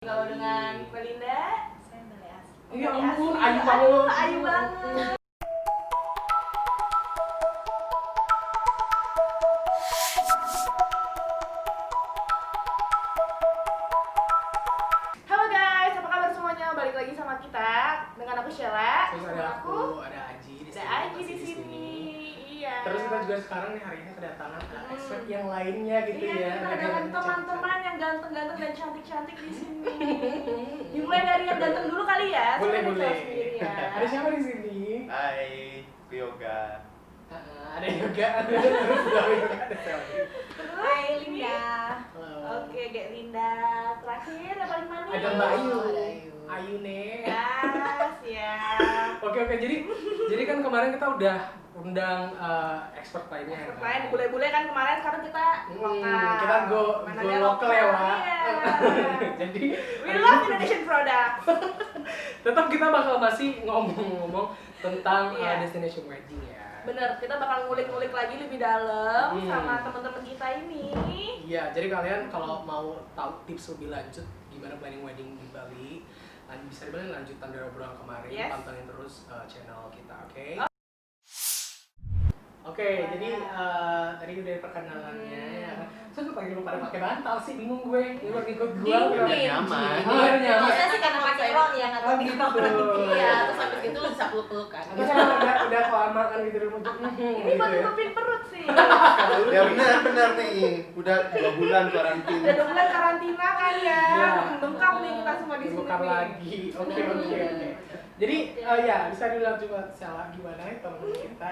Kalau dengan Melinda, saya Bale Asli. Ya ampun, ayu banget. Ayu banget. Halo guys, apa kabar semuanya? Balik lagi sama kita dengan aku Sheila. Terus ada aku, ada Aji di sini. Ada Aji di sini. Iya. Terus kita juga sekarang nih hari ini kedatangan expert yang lainnya gitu Iya, ya. kita kedatangan teman-teman yang ganteng-ganteng dan cantik-cantik di sini. Dimulai dari yang ganteng dulu kali ya. Boleh, Coba boleh. dijawab sendiri ya. Ada siapa di sini? Hai, Yoga. Ada juga. Terus ada siapa? Hai Linda. Halo. Oke, Gek Linda. Terakhir yang paling manis. Ada Mbak Ayu. Ada Ayu. Ayu nih. Ya, siap. Oke, jadi kan kemarin kita udah undang expert lainnya. Expert lain, bule-bule kan kemarin, sekarang kita lokal. Kita go Mana go ada lokal ya, Wak. Iya. Jadi We love Indonesian product. tetap kita bakal masih ngomong-ngomong tentang Iya. destination wedding ya. Bener, kita bakal ngulik-ngulik lagi lebih dalam Hmm. sama teman-teman kita ini. Iya, jadi kalian kalau mau tahu tips lebih lanjut gimana planning wedding di Bali, bisa dibilang lanjutan dari obrolan kemarin, Yes. pantengin terus channel kita, oke? Oke, jadi tadi udah perkenalannya ya kan. Terus lu pagi lu pada pakai bantal sih, bingung gue. Lu ikut gue Dingin. Nyaman. Oh, nyaman. Biasanya sih karena pakai rok ya, nggak Oh, tahu gitu. Iya, terus habis itu lu bisa peluk-pelukan. Atau kan udah kelamaan gitu di rumah. Ini buat nutupin perut sih. Ya benar nih. Udah 2 bulan karantina. Udah 2 bulan karantina kan ya. Iya. Lengkap nih kita semua di sini. Dibuka nih. lagi. Oke. Jadi ya bisa dilihat juga salah gimana ya teman kita.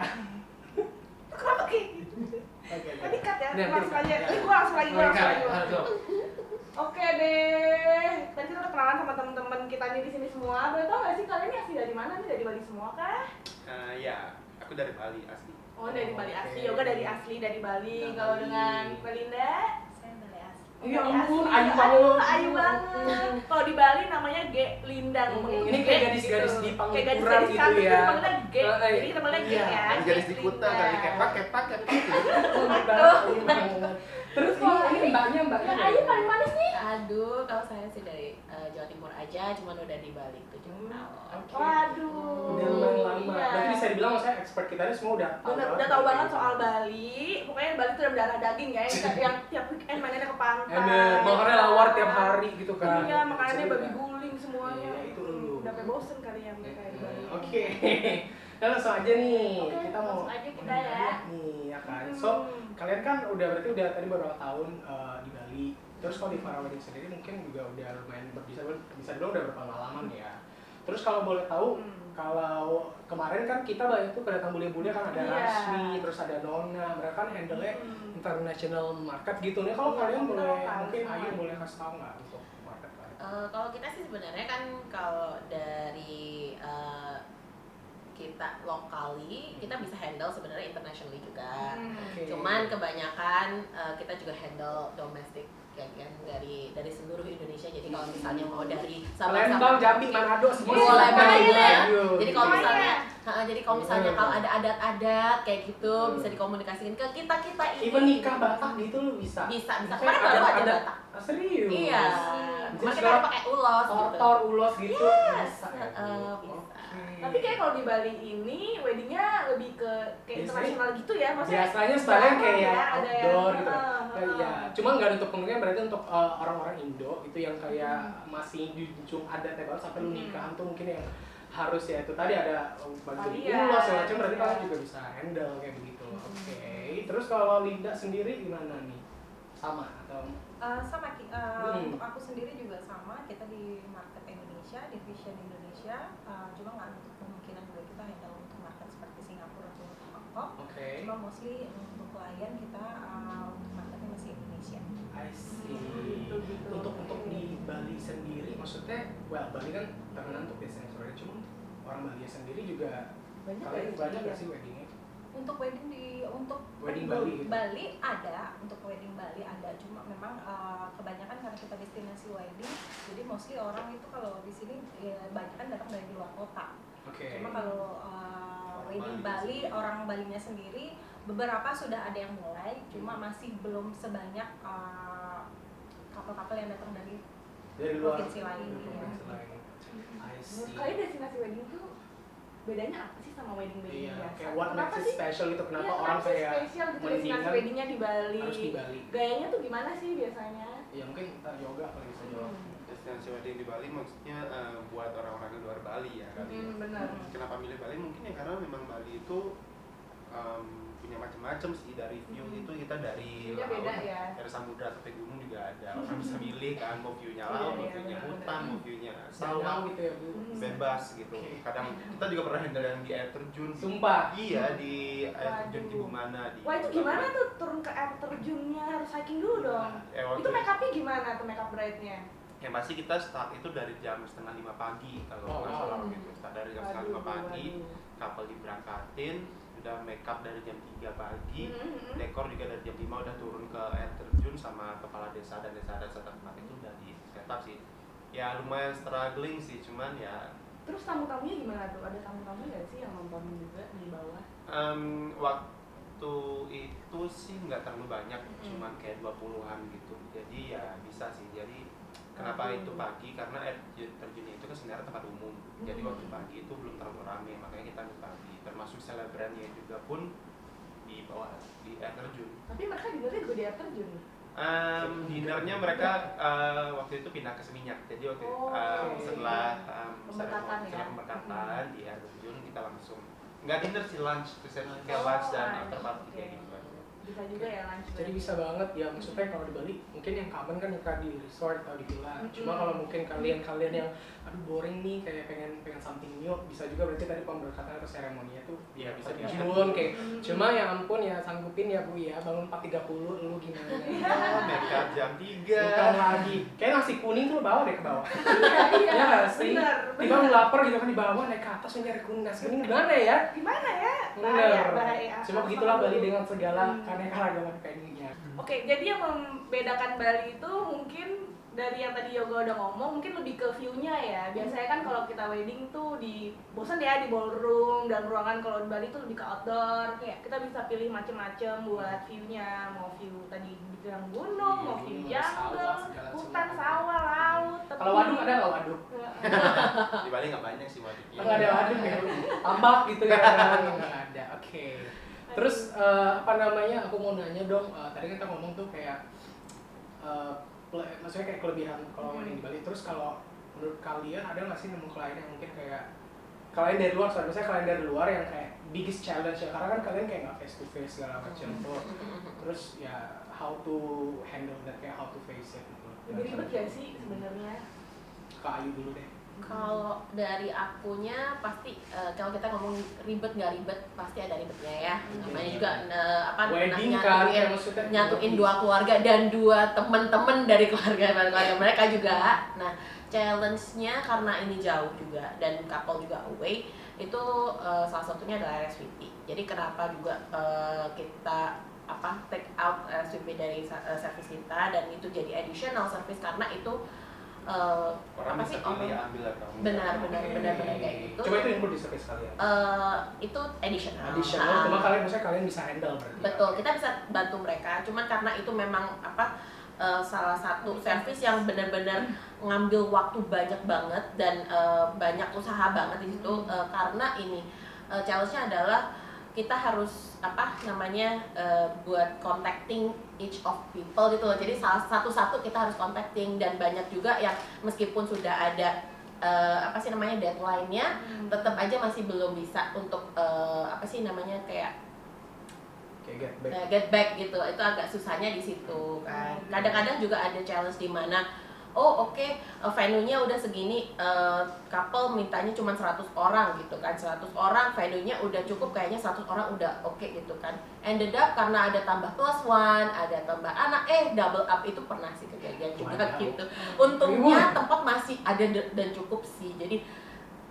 Kenapa Ki? Oke. Tadi cut ya, Nah, langsung cut, aja. ya. Ini gua langsung lagi. Langsung. Oke deh. Tadi kita udah kenalan sama teman-teman kita nih di sini semua. Boleh tau gak sih kalian ini asli dari mana nih? Dari Bali semua kah? Ya, aku dari Bali asli. Oh, dari Bali asli. Oke. Yoga dari asli dari Bali. Dari Kalau Bali. dengan Melinda, Saya Bale Asli. Ya Bali ampun, asli. ayu banget. Ayu banget. Kalau di Bali namanya Gek Linda. Ngomongnya Ini Gek kayak gadis-gadis gitu. di Kayak Pangandaran gadis-gadis gitu cantik, ya. kita panggilnya Gek. Jadi kita panggilnya Gek Iya. ya. Garis di Gek kuta, Linda. kali kepak gitu. Terus ini mbaknya. Yang Ayu paling manis nih. Aduh, kalau saya sih dari Jawa Timur aja, cuman udah di Bali 7 tahun. Waduh. Udah lumayan lama. Iya. Berarti bisa dibilang maksudnya expert kita ini semua udah tahu. Bener, udah tahu banget soal Bali. Pokoknya Bali itu udah berdarah daging ya. Yang tiap weekend mainnya ke pantai. Makannya lawar tiap hari gitu kan. Iya, makanannya Bisa babi juga. guling semuanya. Iya, itu dulu. Udah sampai bosen kali ya mereka di Bali. Oke. Nah, langsung aja nih. Oke, Kita mau langsung aja kita ya. nih ya kan. So, kalian kan berarti udah tadi beberapa tahun di Bali. Terus kalau di Farah Wedding sendiri mungkin juga udah lumayan bisa dibilang udah berpengalaman ya. Terus kalau boleh tahu, kalau kemarin kan kita banyak tuh kedatang bule-bule kan ada Iya. Rasmi, terus ada Nona, mereka kan handle-nya international market gitu nih. Kalau Iya, kalian kita boleh lokal mungkin semua. Ayu boleh kasih tahu nggak untuk market kalian? Kalau kita sih sebenarnya kan kalau dari kita lokali, kita bisa handle sebenarnya internationally juga. Oke. Cuman kebanyakan kita juga handle domestik kan dari seluruh Indonesia. Jadi kalau misalnya mau dari Palembang, Jambi, Manado semua boleh silakan. banget. Ayo. Jadi kalau Lumayan. misalnya kalau ada adat-adat kayak gitu bisa dikomunikasikan ke kita ini. Even nikah Batak gitu lu bisa. Bisa. Maksudnya Kemarin baru aja ada- Batak. Serius? Iya. Jadi Kemarin kita segala pakai ulos gitu. Tortor, ulos gitu. Yes. Bisa ya? Bisa. Oke. Tapi kayak kalau di Bali ini weddingnya lebih ke kayak Biasanya- internasional gitu ya, maksudnya. Biasanya stylenya kayak ya, yang ada outdoor yang- gitu. Iya, cuma nggak untuk kemungkinan berarti untuk orang-orang Indo itu yang kayak masih junjung adatnya banget sampai lu nikahan tuh mungkin yang harus ya itu tadi ada baju Iya. ulos segala macam berarti Iya. kalian juga bisa handle kayak begitu. Oke. Terus kalau Linda sendiri gimana nih? Sama atau Sama untuk aku sendiri juga sama, kita di market Indonesia, division Indonesia, cuma nggak untuk kemungkinan juga kita handle untuk market seperti Singapura atau Hongkong. oke? Cuma mostly untuk klien kita untuk marketnya masih Indonesia. I see. Gitu. Untuk di Bali sendiri, maksudnya, Bali kan terkenal untuk destinasi wedding, cuma untuk orang Bali sendiri juga kalian banyak nggak sih weddingnya? Untuk Wedding Bali gitu? Bali ada, untuk wedding Bali ada, cuma memang kebanyakan karena kita destinasi wedding, jadi mostly orang itu kalau di sini ya, banyak kan datang dari luar kota. Oke. Cuma kalau wedding Bali Bali, orang Balinya sendiri beberapa sudah ada yang mulai, cuma masih belum sebanyak couple-couple yang datang dari dari luar provinsi lain. provinsi lain. I Menurut see. kalian destinasi wedding tuh bedanya apa sih sama wedding Iya, biasa? kayak what Kenapa makes it sih? special itu kenapa Iya, orang sih kayak spesial gitu destinasi mendingan weddingnya di Bali? harus di Bali. Gayanya tuh gimana sih biasanya? Ya mungkin kita yoga kali bisa jawab. Destinasi wedding di Bali maksudnya buat orang-orang di luar Bali ya kali. Benar. Kenapa milih Bali? Mungkin ya karena memang Bali itu punya macam-macam sih, dari view itu kita dari View-nya beda ya. dari samudra sampai gunung juga ada. Orang bisa milih kan mau view-nya laut, mau Iya, view-nya benar-benar. hutan, mau view-nya Danau sawah, gitu ya Bu. bebas gitu. Oke. Kadang kita juga pernah handle yang di air terjun. Sumpah. Iya, di air terjun di Waduh. Bumana di. Wah itu gimana tuh turun ke air terjunnya harus hiking dulu dong. Waktu Itu make upnya gimana tuh make up bride-nya? yang pasti kita start itu dari jam 4:30 pagi kalau Oh, nggak wow. salah gitu. Start dari jam 4:30 pagi, couple diberangkatin, udah make up dari jam 3 pagi, dekor juga dari jam 5 udah turun ke air terjun sama kepala desa dan desa tempat itu udah di setup sih. Ya lumayan struggling sih, cuman ya Terus tamu-tamunya gimana tuh? Ada tamu-tamu nggak sih yang nonton juga di bawah? waktu itu sih nggak terlalu banyak, cuman kayak 20-an gitu. Jadi ya bisa sih. Jadi kenapa itu pagi? Karena air terjunnya itu kan sebenarnya tempat umum. Jadi waktu pagi itu belum terlalu ramai, makanya kita ambil pagi. Termasuk selebrannya juga pun di bawah di air terjun. Tapi mereka dinernya juga di air terjun. Dinernya mereka waktu itu pindah ke Seminyak. Jadi waktu Oke. setelah Pemberkatan ya? setelah pemberkatan di air terjun kita langsung nggak dinner sih, lunch, terus kayak lunch dan lunch. after party Oke. kayak gitu. Bisa juga ya lunch. Jadi bisa banget ya, maksudnya kalau di Bali mungkin yang common kan nikah di resort atau di villa. Cuma kalau mungkin kalian yang aduh boring nih kayak pengen something new, bisa juga berarti tadi pemberkatan atau seremoninya tuh Iya, bisa terjun kayak. Cuma ya ampun ya sanggupin ya Bu ya, bangun 4:30 lu gimana? Make up jam 3. Bukan lagi. Kayak nasi kuning tuh lu bawa deh ke bawah. Iya, Iya nggak sih? benar. Tiba lu lapar gitu kan di bawah, naik ke atas nyari nasi kuning gimana ya? Gimana ya? Bener. Bahaya. Cuma begitulah Bali dengan segala keanekaragaman venue-nya. Oke, jadi yang membedakan Bali itu mungkin dari yang tadi Yoga udah ngomong, mungkin lebih ke view-nya ya. Biasanya kan kalau kita wedding tuh bosan ya di ballroom dan ruangan. Kalau di Bali tuh lebih ke outdoor. Kita bisa pilih macem-macem buat view-nya. Mau view tadi bilang gunung, mau view jungle, hutan, sawah, laut. Kalau waduk ada nggak waduk? Di Bali nggak banyak sih waduknya. Nggak ada waduk ya, tambak gitu ya kan? Nggak ada. Oke. Terus apa namanya? Aku mau nanya dong. Tadi kita ngomong tuh kayak maksudnya kayak kelebihan kalau wedding di Bali. Terus kalau menurut kalian ada nggak sih nemu klien yang mungkin kayak klien dari luar, misalnya klien dari luar yang kayak biggest challenge ya, karena kan kalian kayak nggak face to face segala macam tuh. Terus ya how to handle that, kayak how to face it gitu. Lebih ribet gak sih sebenarnya? Kak Ayu dulu deh. Kalau dari akunya pasti kalau kita ngomong ribet nggak ribet pasti ada ribetnya ya. Namanya juga Wedding kan, kayak maksudnya nyatuin dua keluarga dan dua temen-temen dari keluarga mereka juga. Nah challenge-nya karena ini jauh juga dan couple juga away, itu salah satunya adalah RSVP. Jadi kenapa juga kita take out RSVP dari service kita dan itu jadi additional service karena itu Orang bisa pilih ambil atau benar kayak gitu. Cuma itu include di service kalian. Itu additional. Additional, cuma kalian bisa handle berarti. Betul, kita bisa bantu mereka. Cuman karena itu memang salah satu service yang benar-benar ngambil waktu banyak banget dan banyak usaha banget di situ. Karena ini challenge-nya adalah kita harus buat contacting each of people gitu loh. Jadi satu-satu kita harus contacting dan banyak juga yang meskipun sudah ada deadline-nya, tetap aja masih belum bisa untuk kayak get back gitu. Itu agak susahnya di situ kan. Kadang-kadang juga ada challenge di mana venue-nya udah segini, couple mintanya cuma 100 orang gitu kan. 100 orang, venue-nya udah cukup, kayaknya 100 orang udah oke gitu kan. Ended up karena ada tambah plus one, ada tambah anak, double up. Itu pernah sih kejadian juga gitu. Untungnya tempat masih ada dan cukup sih, jadi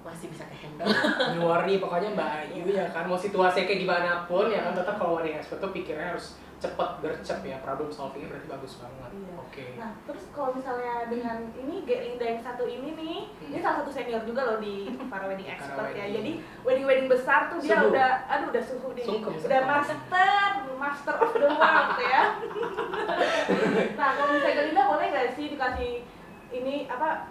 masih bisa ke-handle. Nyuari pokoknya Mbak Ayu ya kan, mau situasinya kayak gimana pun ya kan, tetap kalau wedding expert tuh pikirnya harus cepet gercep ya, problem solvingnya berarti bagus banget. Iya. Oke. Nah, terus kalau misalnya dengan ini Gerlinda yang satu ini nih, ini salah satu senior juga loh di para wedding expert ya. Jadi wedding besar tuh dia Suhu. udah suhu nih. Sungkem. Udah master of the world ya. Nah, kalau misalnya Gerlinda boleh nggak sih dikasih ini apa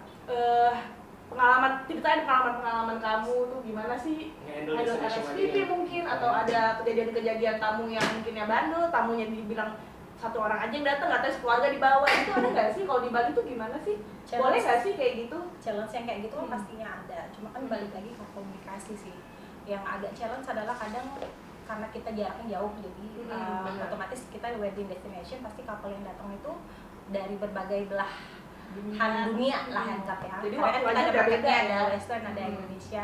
ceritain pengalaman kamu tuh gimana sih Nge-handle handle destination RSVP wedding. mungkin, atau ada kejadian-kejadian tamu yang mungkinnya bandel, tamunya dibilang satu orang aja yang datang, atau keluarga dibawa, itu ada nggak sih kalau di Bali tuh gimana sih? Boleh nggak sih kayak gitu? Challenge yang kayak gitu kan pastinya ada, cuma kan balik lagi ke komunikasi sih. Yang agak challenge adalah kadang karena kita jaraknya jauh, jadi otomatis kita wedding destination pasti couple yang datang itu dari berbagai belahan dunia lah yang ya. Jadi Karena kan waktu kita aja ada udah marketnya, beda ada ya. Western, ada Indonesia.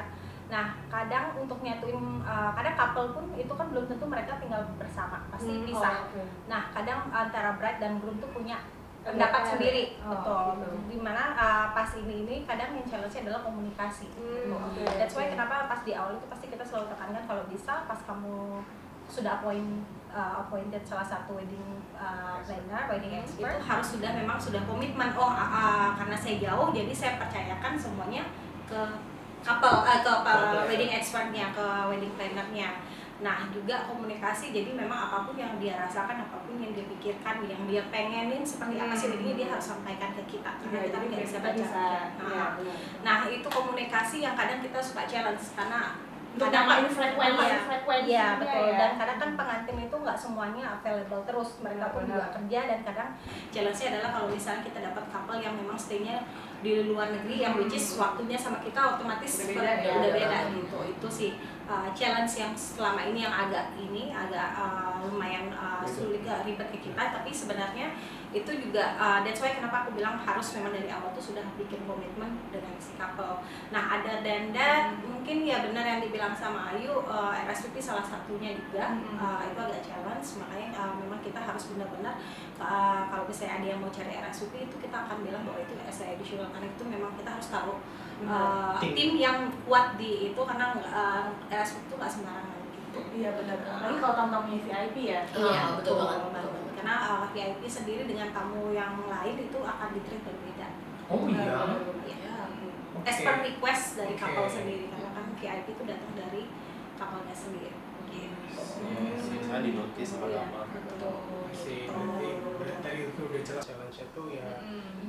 Nah, kadang untuk nyatuin, kadang couple pun itu kan belum tentu mereka tinggal bersama, pasti pisah. Oke. Nah, kadang antara bride dan groom tuh punya pendapat sendiri, betul. Gitu. Dimana pas ini kadang yang challenge-nya adalah komunikasi. Gitu. Oke. That's why kenapa pas di awal itu pasti kita selalu tekankan kalau bisa pas kamu sudah appointed salah satu wedding planner, wedding expert, itu harus memang sudah komitmen. Karena saya jauh, jadi saya percayakan semuanya ke couple, wedding expertnya, ke wedding plannernya. Nah, juga komunikasi, jadi memang apapun yang dia rasakan, apapun yang dia pikirkan, yang dia pengenin seperti apa sih weddingnya, dia harus sampaikan ke kita, karena kita nggak bisa baca. Nah, itu komunikasi yang kadang kita suka challenge, karena kadang frekuensi, iya betul. Ya. Dan kadang kan pengantin itu nggak semuanya available terus, mereka pun juga kerja, dan kadang challenge-nya adalah kalau misalnya kita dapat couple yang memang stay-nya di luar negeri, yang which is waktunya sama kita otomatis Udah beda gitu. Itu sih challenge yang selama ini yang agak lumayan sulit, ribet ke kita, tapi sebenarnya itu juga that's why kenapa aku bilang harus memang dari awal tuh sudah bikin komitmen dengan si couple. Nah, ada denda mungkin ya benar yang dibilang sama Ayu, RSVP salah satunya juga, itu agak challenge, makanya memang kita harus benar-benar kalau misalnya ada yang mau cari RSVP itu kita akan bilang bahwa itu as additional, karena itu memang kita harus tahu tim yang kuat di itu, karena RSVP itu nggak sembarangan gitu. Iya benar. Apalagi kalau tamu-tamunya VIP ya. Iya, betul banget. Karena VIP sendiri dengan tamu yang lain itu akan di-treat berbeda. Oh iya. Iya. Oke. As per request dari couple Oke. sendiri, karena kan VIP itu datang dari couple-nya sendiri. Gitu. Saya di notice sama gambar. Betul. Sih, berarti itu udah jelas challenge-nya tuh ya.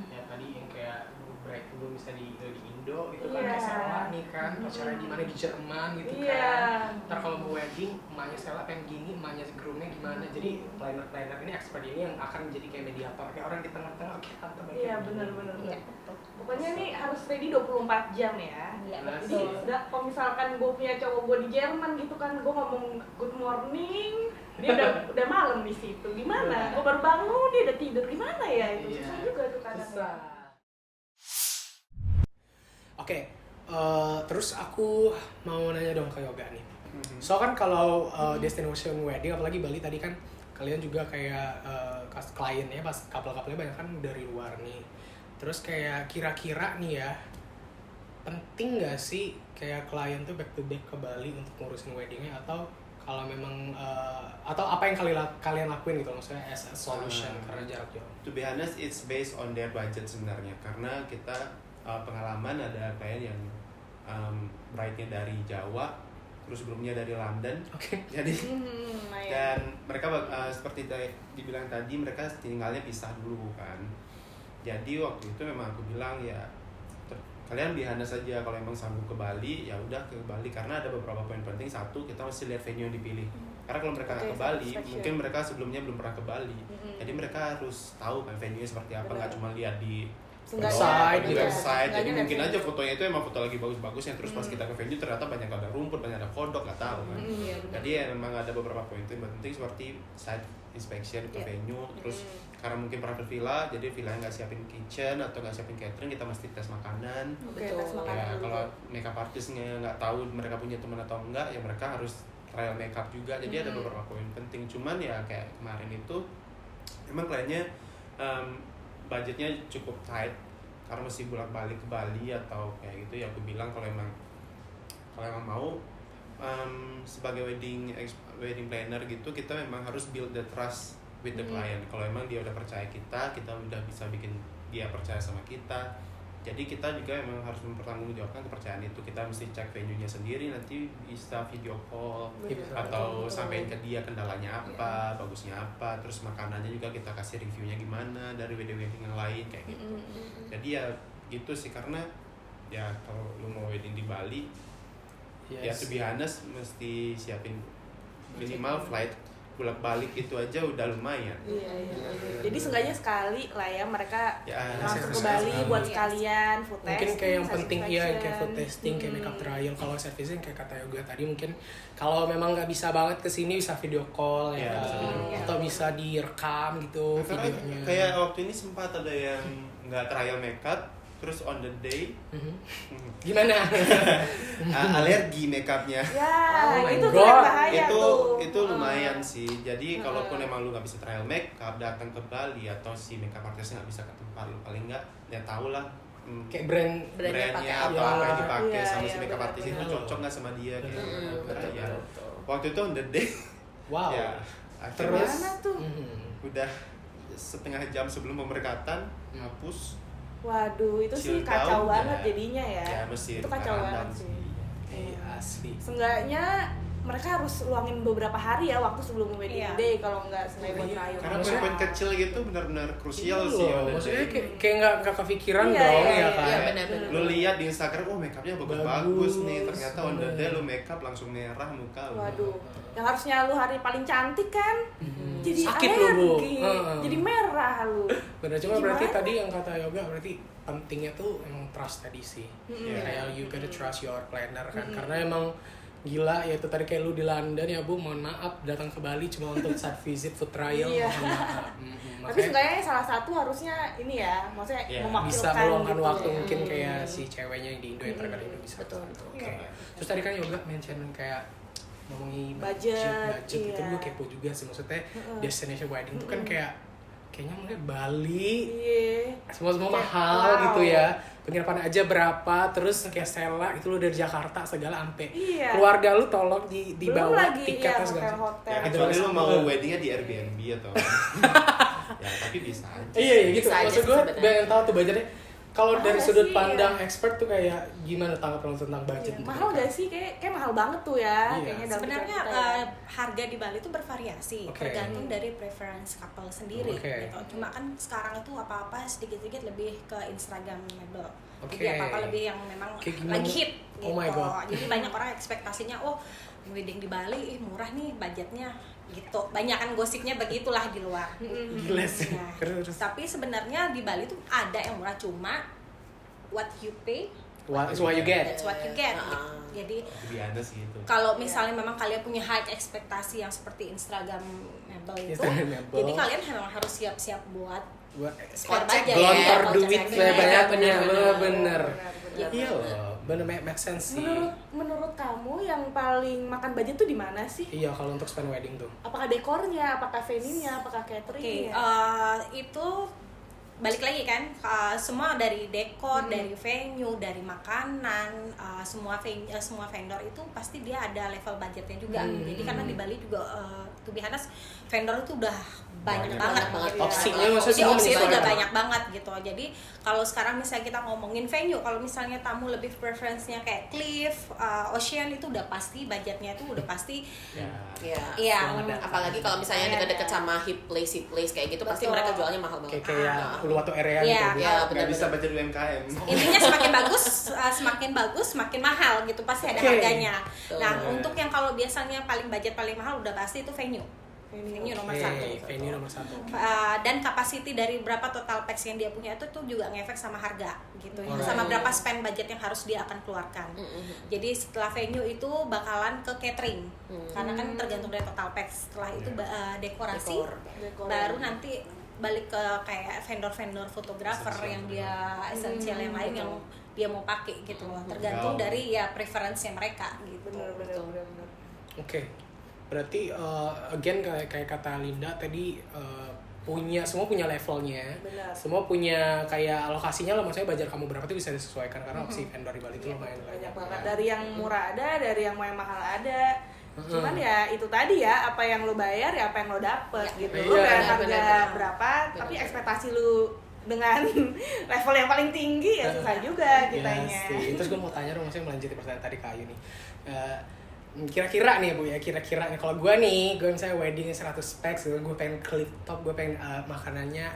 Ya tadi yang kayak bride dulu misalnya di Indo itu kan Iya. kayak Sela nih kan, pacarnya di mana di Jerman gitu Iya. kan. Ntar kalau mau wedding, emaknya Sela pengen gini, emaknya groomnya gimana. Jadi planner ini expert ini yang akan jadi kayak mediator, kayak orang di tengah-tengah. Oke, tante bagian Iya gini. benar-benar. Iya, betul. Pokoknya nih harus ready 24 jam ya. Iya, Jadi betul. udah kalau misalkan gue punya cowok gue di Jerman gitu kan, gue ngomong good morning, dia udah malam di situ. Gimana? Gue baru bangun dia udah tidur, gimana ya itu? Iya. Susah juga tuh kadang. Susah. Oke, terus aku mau nanya dong ke Yoga nih. So kan kalau destination wedding, apalagi Bali tadi kan kalian juga kayak kliennya pas couple-couple banyak kan dari luar nih. Terus kayak kira-kira nih ya, penting nggak sih kayak klien tuh back to back ke Bali untuk ngurusin weddingnya, atau kalau memang atau apa yang kalian lakuin gitu maksudnya as a solution karena jarak jauh? To be honest, it's based on their budget sebenarnya, karena kita pengalaman ada klien yang bride-nya dari Jawa, terus groomnya dari London. Oke. Jadi Lumayan. dan mereka seperti dibilang tadi, mereka tinggalnya pisah dulu kan. Jadi waktu itu memang aku bilang ya kalian bihana saja, kalau emang sanggup ke Bali ya udah ke Bali, karena ada beberapa poin penting. Satu, kita mesti lihat venue yang dipilih, karena kalau mereka nggak ke Bali, mungkin mereka sebelumnya belum pernah ke Bali, jadi mereka harus tahu kan venue seperti apa, nggak cuma lihat di Website di gitu. website. Jadi Seenggaknya mungkin lihat aja fotonya itu emang foto lagi bagus-bagusnya, terus pas kita ke venue ternyata banyak ada rumput, banyak ada kodok, nggak tahu kan. Jadi ya memang ada beberapa poin penting seperti site inspection ke venue, terus karena mungkin private villa, jadi villa nggak siapin kitchen atau nggak siapin catering, kita mesti tes makanan. Oke, tes makanan Ya dulu. kalau makeup artistnya nggak tahu mereka punya teman atau enggak, ya mereka harus trial makeup juga. Jadi ada beberapa poin penting. Cuman ya kayak kemarin itu emang kliennya budgetnya cukup tight, karena mesti bolak-balik ke Bali atau kayak gitu. Ya aku bilang kalau emang mau sebagai wedding planner gitu, kita memang harus build the trust with the client. Kalau emang dia udah percaya kita udah bisa bikin dia percaya sama kita, Jadi kita juga emang harus mempertanggungjawabkan kepercayaan itu. Kita mesti cek venue-nya sendiri, nanti bisa video call atau sampein ke dia kendalanya apa, bagusnya apa, terus makanannya juga kita kasih reviewnya gimana dari wedding yang lain kayak gitu. Jadi ya gitu sih, karena ya kalau lu mau wedding di Bali ya to be honest mesti siapin minimal flight bolak-balik itu aja udah lumayan. Jadi seenggaknya sekali lah ya mereka langsung ke sekali. Bali buat sekalian food testing. Mungkin kayak yang penting ya satisfaction. kayak food testing, kayak makeup trial. Kalau servicing kayak kata Yoga tadi, mungkin kalau memang nggak bisa banget kesini bisa video call ya, atau bisa direkam gitu Karena videonya. kayak waktu ini sempat ada yang nggak trial makeup, terus on the day Gimana? alergi makeupnya. Ya, Oh my itu tuh God. yang bahaya itu tuh. itu lumayan sih. Jadi kalaupun emang lu nggak bisa trial makeup, datang ke Bali atau si makeup artisnya nggak bisa ke tempat lu, paling nggak ya tau lah Kayak brand Brandnya pakai brandnya apa. atau apa yang dipakai Iya, sama iya, si makeup benar, artis itu benar. cocok nggak sama dia kayak gitu. betul, Ya, betul. waktu itu on the day Wow. ya akhirnya Terus? Gimana tuh? udah setengah jam sebelum pemberkatan ngapus. Waduh, itu sih Chill kacau down, banget ya. jadinya ya. Ya, mesti Itu kacau rundown banget sih. Iya, asli. Seenggaknya mereka harus luangin beberapa hari ya waktu sebelum wedding Iya. day kalau nggak sengaja buat trial. Karena Maksudnya- poin-poin kecil gitu benar-benar krusial Iya sih loh, on the maksudnya day. kayak nggak kepikiran Iya, dong iya, ya kan. iya, benar-benar. Lu lihat di Instagram, oh makeupnya bagus Bagus, nih, ternyata on the day bener. lu makeup langsung merah muka lu. Waduh, yang harusnya lu hari paling cantik kan, jadi Sakit lu, Bu. alergi, Heeh. jadi merah lu. Bener, cuma berarti Gimana? tadi yang kata Yoga berarti pentingnya tuh emang trust tadi sih. Iya. Kayak you gotta trust your planner kan, karena emang gila ya itu tadi kayak lu di London ya Bu, mohon maaf datang ke Bali cuma untuk site visit food trial, Iya. mohon maaf. Tapi Makanya seenggaknya salah satu harusnya ini ya, maksudnya Iya, mewakilkan bisa meluangkan gitu waktu ya. mungkin kayak si ceweknya yang di Indo yang terkadang Indo bisa. Betul. Oke. Iya. Terus tadi kan Yoga mention kayak ngomongin Budget, itu iya. gue kepo juga sih, maksudnya destination wedding tuh kan kayaknya mungkin Bali Iya. semua Kayak, mahal wow. gitu ya, penginapan aja berapa, terus kayak Stella itu lu dari Jakarta segala ampe Iya. keluarga lu tolong Belum dibawa lagi tiketnya ya segala hotel-hotel. Ya, Ada kecuali lu sama- mau weddingnya di Airbnb atau ya tapi bisa aja. Iya, iya gitu. Bisa aja Maksud sih gue sebenarnya. pengen tahu tuh budgetnya. Kalau Mahal dari nggak sudut sih, pandang ya? expert tuh kayak gimana tanggapan lo tentang budget? Iya. gitu? Mahal gak sih? Kayak mahal banget tuh ya. Iya. Kayaknya dalam Sebenarnya pikiran kita ya. harga di Bali itu bervariasi, Oke. tergantung dari preference couple sendiri. Oke. Gitu. Cuma kan sekarang itu apa-apa sedikit-sedikit lebih ke Instagramable. Oke. Jadi apa-apa lebih yang memang Kayak gimana? lagi hit Oh gitu. my God. Jadi banyak orang ekspektasinya, oh wedding di Bali murah nih budgetnya gitu. Banyak kan gosipnya begitulah di luar. Gila sih. Nah, Terus tapi sebenarnya di Bali tuh ada yang murah, cuma what you pay what is what you get? that's what you get. Ah. Jadi Lebih aneh sih itu. kalau misalnya memang kalian punya high ekspektasi yang seperti Instagramable itu, Instagramable. jadi kalian memang harus siap-siap buat Buat spare Kocek, budget gelontor kocek duit aja. sebanyak-banyaknya, Benar-benar. bener. Iya. Iya loh, bener make sense sih. Menurut kamu yang paling makan budget tuh di mana sih? Iya kalau untuk spend wedding tuh. Apakah dekornya, apakah venue-nya, apakah Oke, cateringnya? itu balik lagi kan, semua dari dekor, dari venue, dari makanan, semua vendor itu pasti dia ada level budgetnya juga. Jadi karena di Bali juga, to be honest, vendor itu udah banyak banget gitu. Opsinya Jadi maksudnya opsi itu udah menyesuaikan. banyak banget gitu. Jadi kalau sekarang misalnya kita ngomongin venue, kalau misalnya tamu lebih preference-nya kayak Cliff, Ocean, itu udah pasti budgetnya itu udah pasti. Ya. Iya. Apalagi kalau misalnya Iya. dekat-dekat sama hip place kayak gitu, pasti Betul. mereka jualnya mahal banget. Kayak Uluwatu area Iya. gitu. Bu. Ya, Nggak benar-benar. bisa budget UMKM. Intinya semakin bagus semakin mahal gitu, pasti ada Oke. harganya. Betul. Nah, untuk yang kalau biasanya paling budget paling mahal udah pasti itu venue nomor Oke, satu. venue nomor satu. Dan capacity dari berapa total packs yang dia punya itu tuh juga ngefek sama harga gitu ya, Alright. sama berapa spend budget yang harus dia akan keluarkan. Jadi setelah venue itu bakalan ke catering, karena kan tergantung dari total packs. Setelah itu dekorasi, Dekor. baru nanti balik ke kayak vendor-vendor fotografer yang dia esensial yang lain yang dia mau pakai gitu loh, tergantung Gaul. dari ya preference-nya mereka gitu. Bener. Oke, berarti again kayak kata Linda tadi, semua punya levelnya, Benar. semua punya kayak alokasinya lah, maksudnya budget kamu berapa tuh bisa disesuaikan karena opsi vendor di Bali itu lumayan Banyak banget. ya. Dari yang murah ada, dari yang mau yang mahal ada. Cuman ya itu tadi ya, apa yang lo bayar ya apa yang lo dapet gitu. Lo Iya, bayar benar, harga benar. berapa, tapi Benar. ekspektasi lo dengan level yang paling tinggi ya susah juga kitanya. Yes, terus gue mau tanya dong, maksudnya melanjutin pertanyaan tadi Kak Ayu nih. Kira-kira nih Bu ya, kira-kira nih kalau gue misalnya weddingnya 100 specs gitu, gue pengen clip top, gue pengen makanannya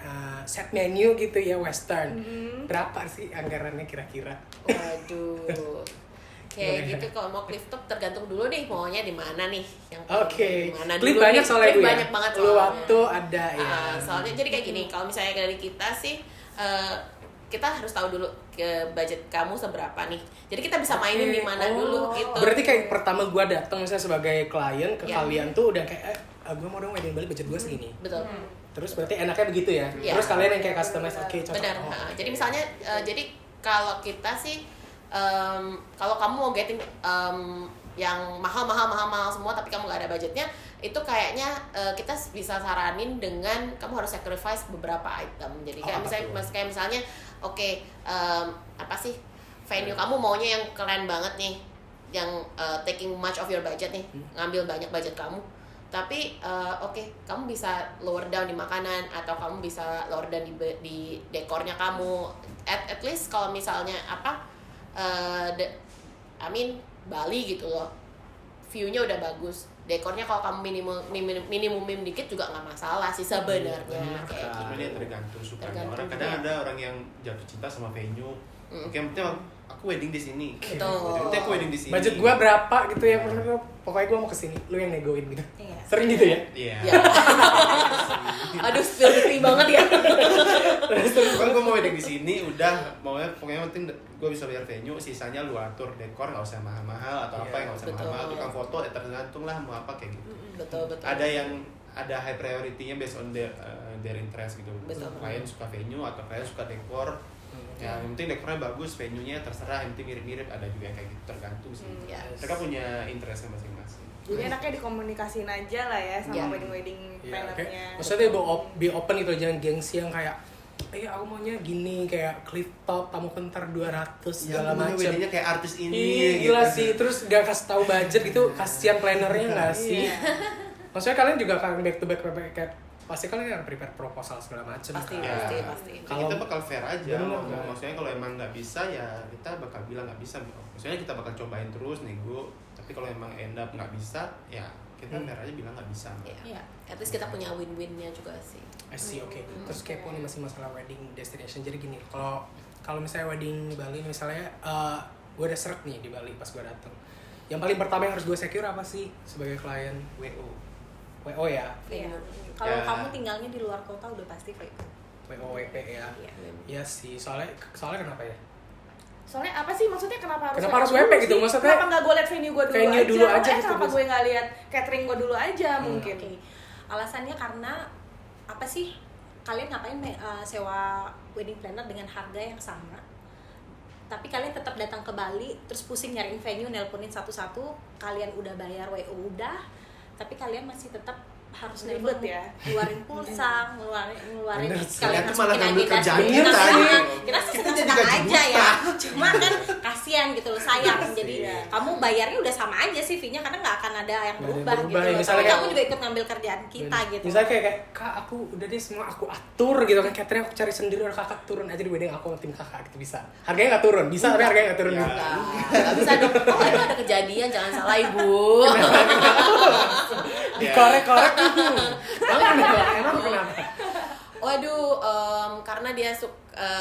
set menu gitu ya, western. Berapa sih anggarannya kira-kira? Waduh. Kayak gitu kalau mau cliff top tergantung dulu nih maunya di mana nih. Yang Oke. di mana Clip dulu banyak nih. soalnya Clip Bu ya. banyak banget Lu soalnya. waktu ada ya. Soalnya jadi kayak gini, kalau misalnya dari kita sih kita harus tahu dulu ke budget kamu seberapa nih. Jadi kita bisa mainin di mana dulu gitu. Berarti kayak pertama gue datang misalnya sebagai klien ke Ya. kalian tuh udah kayak gue mau dong wedding Bali, budget gue segini. Betul. Terus berarti enaknya begitu ya. Ya. Terus kalian yang kayak customize, oke cocok. Benar. Oh. Jadi misalnya jadi kalau kita sih kalau kamu mau getting yang mahal semua tapi kamu gak ada budgetnya, itu kayaknya kita bisa saranin dengan kamu harus sacrifice beberapa item. Jadi kayak misalnya oke, apa sih venue kamu maunya yang keren banget nih, yang taking much of your budget nih, ngambil banyak budget kamu. Tapi oke, kamu bisa lower down di makanan atau kamu bisa lower down di dekornya kamu. At least kalau misalnya Bali gitu loh, view-nya udah bagus, dekornya kalau kamu minimum dikit juga nggak masalah sih sebenarnya. Kayak gitu. Sebenarnya tergantung sukanya Tergantung, orang. Kadang ya. ada orang yang jatuh cinta sama venue. Oke, yang penting aku wedding di sini. Betul. Yang penting aku wedding di sini. Budget gue berapa gitu ya, pokoknya gue mau kesini, lu yang negoin gitu. Iya. Sering gitu ya? Iya. Ya. Aduh, spiritual banget ya. Kan gue mau wedding di sini, udah pokoknya yang penting gue bisa bayar venue, sisanya lu atur dekor, nggak usah mahal-mahal atau apa yang nggak usah Betul. mahal-mahal, tukang foto ya tergantung lah mau apa kayak gitu. Betul. Ada yang ada high priority-nya based on their interest gitu. Betul. Klien suka venue atau klien suka dekor. Ya, yang penting dekornya bagus, venue-nya terserah, yang penting mirip-mirip, ada juga yang kayak gitu, tergantung sih. Ya. Mereka punya interestnya masing-masing. Jadi enaknya dikomunikasiin aja lah ya sama Ya. wedding Iya, plannernya. kayak, maksudnya be open gitu, jangan gengsi yang kayak aku maunya gini, kayak clip top, tamu kentar 200 segala macam. Weddingnya kayak artis ini. Iya, gila sih. Terus gak kasih tahu budget gitu, kasihan plannernya nggak sih? Iya. Maksudnya kalian juga akan back to back kayak pasti kalian akan prepare proposal segala macam. Pasti. kan? Kita bakal fair aja. Bener, kan? Maksudnya kalau emang nggak bisa ya kita bakal bilang nggak bisa. Maksudnya kita bakal cobain terus nego. Tapi kalau emang end up nggak bisa, ya kita fair aja bilang nggak bisa. Iya. At least kita punya win-winnya juga sih. I see, oke. Terus kepo nih masih masalah wedding destination. Jadi gini, kalau misalnya wedding Bali nih, misalnya gue udah seret nih di Bali pas gue dateng. Yang paling pertama yang harus gue secure apa sih sebagai klien? WO ya? Iya. Kalau Ya. kamu tinggalnya di luar kota udah pasti free. WOWP ya? Iya. Iya sih, soalnya kenapa ya? Soalnya apa sih maksudnya kenapa Kenapa harus dulu WP gitu? sih? Maksudnya kenapa nggak gue liat venue gue dulu venue aja? dulu aja gitu, kenapa Gus. gue nggak lihat catering gue dulu aja mungkin? Oke. Alasannya karena apa sih? Kalian ngapain sewa wedding planner dengan harga yang sama? Tapi kalian tetap datang ke Bali, terus pusing nyariin venue, nelponin satu-satu. Kalian udah bayar WO udah, tapi kalian masih tetap harus Ribet nelpon, ya. ngeluarin pulsa, ngeluarin Bener sih. kalian Itu harus malah bikin ngambil agenda kerjaan kita, kita gitu. kita sih Kita jadi senang-senang gaji aja buta. ya, cuma kan kasihan gitu loh, sayang. Jadi Iya. kamu bayarnya udah sama aja sih fee-nya, karena nggak akan ada yang Nggak ada yang berubah gitu berubah ya. loh. Misalnya Tapi kayak- kamu juga ikut ngambil kerjaan kita gitu. Misalnya kayak Kak, aku udah deh semua aku atur gitu kan, catering aku cari sendiri, udah kakak turun aja di wedding aku sama tim kakak gitu, bisa. Harganya nggak turun, bisa tapi harganya nggak turun. Ya. Gitu. Nggak bisa dong. Oh, itu ada kejadian, jangan salah ibu. Dikorek-korek. Emang kenapa? Waduh, karena dia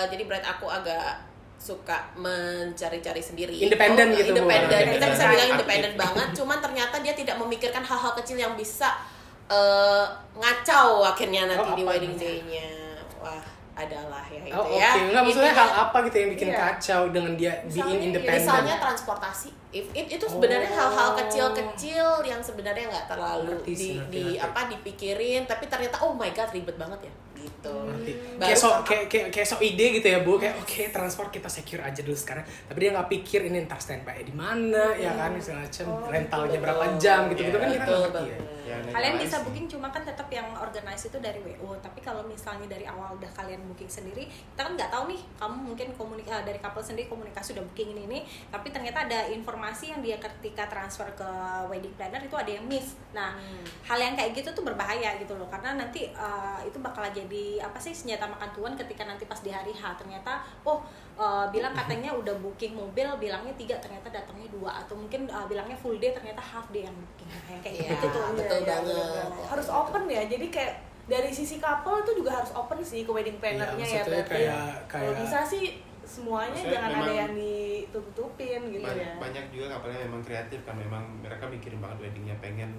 jadi brand aku agak suka mencari-cari sendiri. Independen gitu, Bu. Independen. Kita bisa Aktif. bilang independen banget. Cuman ternyata dia tidak memikirkan hal-hal kecil yang bisa ngacau akhirnya nanti di apa? wedding day-nya. Wah, adalah ya itu Oh, oke. ya. Enggak, maksudnya Intinya- hal apa gitu yang bikin Iya. kacau dengan dia being independent? Misalnya transportasi, itu sebenarnya Oh. hal-hal kecil-kecil yang sebenarnya nggak terlalu Ngerti. dipikirin, tapi ternyata oh my god ribet banget ya, gitu. Ngerti. Baru Kayak so ide gitu ya Bu, kayak oke, transport kita secure aja dulu sekarang, tapi dia nggak pikir ini ntar standby di mana ya kan, segala macam, rentalnya berapa jam gitu kan kita Betul nggak ngerti ya. banget. Ya, dan Kalian yang bisa lain booking, cuma kan tetap yang organize itu dari WO. Tapi kalau misalnya dari awal udah kalian booking sendiri, kita kan nggak tahu nih, kamu mungkin dari couple sendiri komunikasi udah booking ini, tapi ternyata ada informasi yang dia ketika transfer ke wedding planner itu ada yang miss. Nah, hal yang kayak gitu tuh berbahaya gitu loh, karena nanti itu bakal jadi jadi apa sih senjata makan tuan ketika nanti pas di hari H ternyata bilang katanya udah booking mobil, bilangnya 3 ternyata datangnya 2, atau mungkin bilangnya full day ternyata half day yang booking kayak Iya, gitu tuh. betul Iya, banget. bener-bener. Harus open ya, jadi kayak dari sisi couple itu juga harus open sih ke wedding planner-nya ya maksudnya berarti. Kalau kayak bisa sih semuanya Maksudnya jangan ada memang yang ditutupin gitu ya. banyak juga kapalnya memang kreatif kan, memang mereka mikirin banget weddingnya, pengen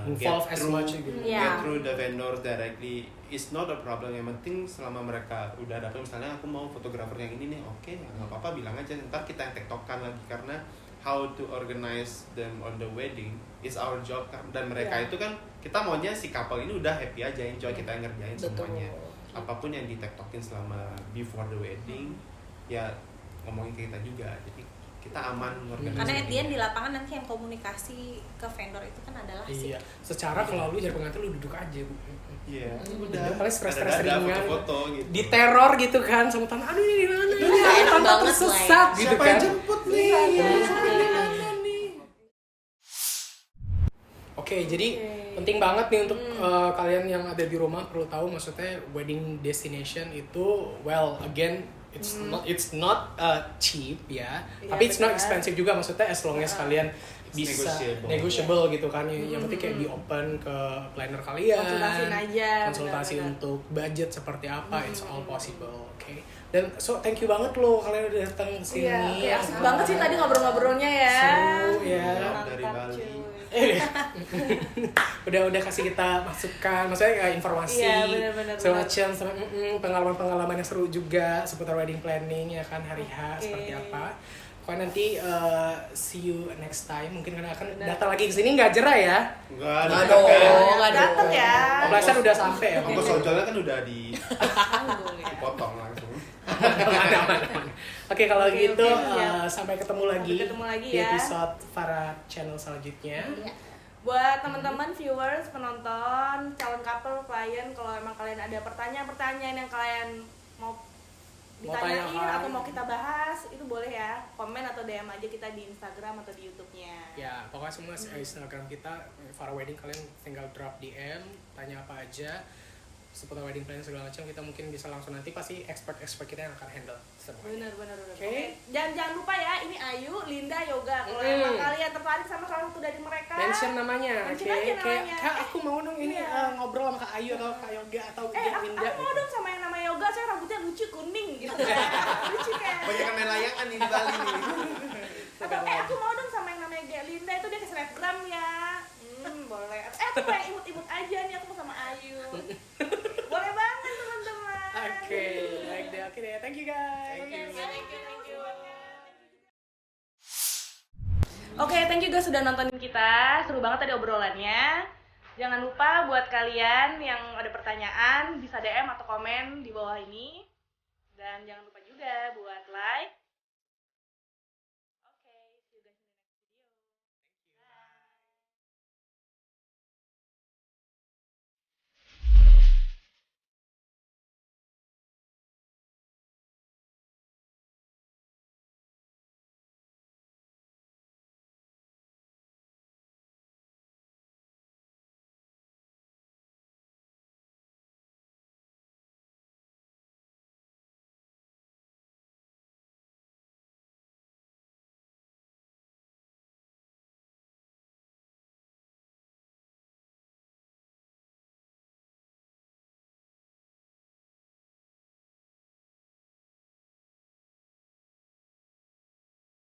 involve as much gitu. Iya. get through the vendors directly. It's not a problem, yang penting selama mereka udah dapet, misalnya aku mau fotografer yang ini nih, oke, nggak apa-apa, bilang aja, ntar kita yang tektokan lagi, karena how to organize them on the wedding is our job kan. Dan mereka Iya. itu kan, kita maunya si couple ini udah happy aja, enjoy, kita yang ngerjain semuanya. Apapun yang ditektokin selama before the wedding, ya ngomongin ke kita juga, jadi kita aman ngorganisasi. Karena at the end di lapangan nanti yang komunikasi ke vendor itu kan adalah si Iya, secara kalau lu jadi pengantin lu duduk aja, Bu. Iya, Udah, paling stres-stres ada ringan. foto-foto gitu. Diteror gitu kan sama teman, aduh ini di mana ini? Iya, enak Tanpa banget, tersesat Lay. gitu Siapa kan. yang jemput nih? Oke, jadi penting banget nih untuk kalian yang ada di rumah perlu tahu, maksudnya wedding destination itu, well again it's not cheap ya, Iya, tapi it's not benar. expensive juga, maksudnya as long as kalian bisa negotiable. gitu kan. Yang penting kayak di open ke planner kalian, Konsultasiin aja, konsultasi benar-benar. untuk budget seperti apa, it's all possible. Oke, dan so thank you banget loh kalian udah datang sini. Iya, asik banget sih tadi ngobrol-ngobrolnya ya. Seru ya. Dari Mantap, Bali. cuy. udah kasih kita masukan, maksudnya kayak informasi Iya, benar-benar, semacam sama pengalaman-pengalaman yang seru juga seputar wedding planning ya kan, hari H seperti apa. Pokoknya nanti see you next time, mungkin kalian akan datang lagi ke sini, nggak jerah ya. Enggak, Nggak ada dong. kan. Nggak Dateng ya. Pembelasan udah sampai ya. Ongkos ojolnya kan udah Tanggung ya. dipotong langsung. Aman. Oke, kalau Oke, gitu oke, siap. sampai ketemu lagi, Sampai ketemu lagi di ya. episode para channel selanjutnya. Buat teman-teman viewers, penonton, calon couple, klien, kalau emang kalian ada pertanyaan-pertanyaan yang kalian mau ditanyain tanyakan. atau mau kita bahas, itu boleh ya, komen atau DM aja kita di Instagram atau di YouTube-nya. Ya, pokoknya semua Instagram kita Farah Wedding, kalian tinggal drop DM, tanya apa aja seputar wedding planning segala macam, kita mungkin bisa langsung, nanti pasti expert kita yang akan handle semua. Benar. Oke. Oke. Jangan lupa ya, ini Ayu, Linda, Yoga. Kalau emang kalian tertarik sama salah satu dari mereka, Mention namanya, Mention oke? aja Kayak, namanya. Kak, aku mau dong ini Iya. ngobrol sama Kak Ayu atau Kak Yoga atau aku Linda. mau dong sama yang namanya Yoga, saya rambutnya lucu kuning gitu. Lucu kayak. Banyak main layangan nih di Bali nih. Atau aku mau dong sama yang namanya Linda, itu dia ke selebgram ya. Boleh. Aku mau yang imut-imut aja nih, aku mau sama Ayu. Boleh banget teman-teman. Oke, oke deh. Thank you guys. Thank you. Oke, thank you guys sudah nontonin kita. Seru banget tadi obrolannya. Jangan lupa buat kalian yang ada pertanyaan bisa DM atau komen di bawah ini. Dan jangan lupa juga buat like,